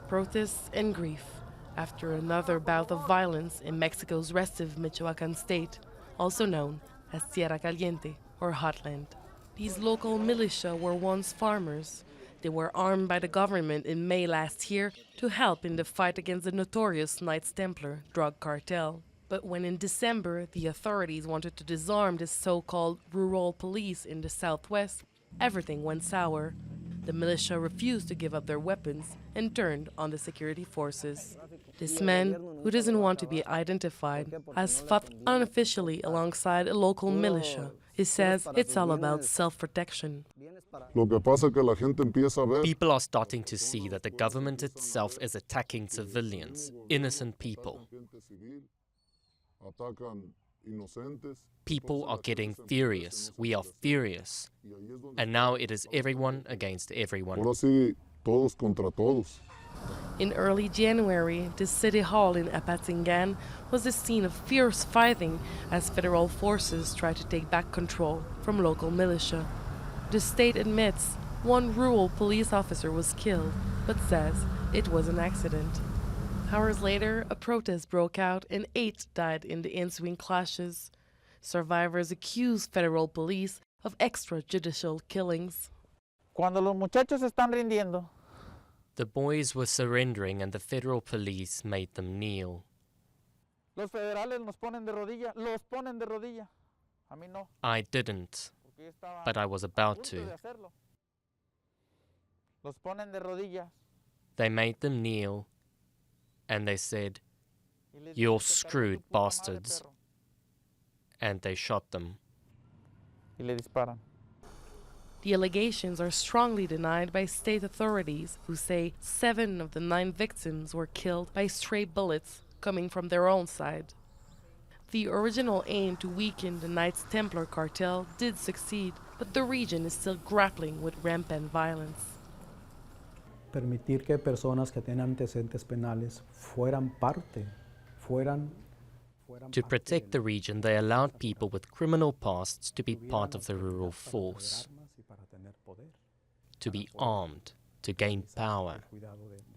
Protests and grief after another bout of violence in Mexico's restive Michoacan state, also known as Tierra Caliente or Hotland. These local militia were once farmers. They were armed by the government in May last year to help in the fight against the notorious Knights Templar drug cartel. But when in December the authorities wanted to disarm this so-called rural police in the southwest, everything went sour. The militia refused to give up their weapons and turned on the security forces. This man, who doesn't want to be identified, has fought unofficially alongside a local militia. He says it's all about self-protection. People are starting to see that the government itself is attacking civilians, innocent people. People are getting furious. We are furious. And now it is everyone against everyone. In early January, the city hall in Apatingan was the scene of fierce fighting as federal forces tried to take back control from local militia. The state admits one rural police officer was killed, but says it was an accident. Hours later, a protest broke out and 8 died in the ensuing clashes. Survivors accuse federal police of extrajudicial killings. Cuando los muchachos están rindiendo, the boys were surrendering and the federal police made them kneel. Los federales nos ponen de rodilla, los ponen de rodilla. A mí no. I didn't, but I was about to. Los ponen de rodillas. They made them kneel and they said, "You're screwed, bastards." And they shot them. Y le disparan. The allegations are strongly denied by state authorities, who say 7 of the 9 victims were killed by stray bullets coming from their own side. The original aim to weaken the Knights Templar cartel did succeed, but the region is still grappling with rampant violence. Permitir que personas que tienen antecedentes penales To protect the region, they allowed people with criminal pasts to be part of the rural force, to be armed, to gain power.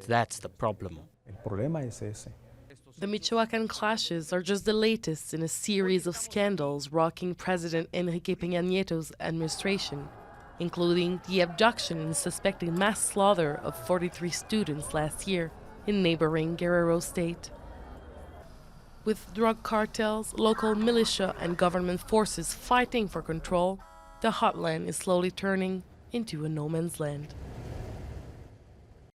That's the problem. The Michoacan clashes are just the latest in a series of scandals rocking President Enrique Peña Nieto's administration, including the abduction and suspected mass slaughter of 43 students last year in neighboring Guerrero State. With drug cartels, local militia, and government forces fighting for control, the Hotland is slowly turning into a no-man's land.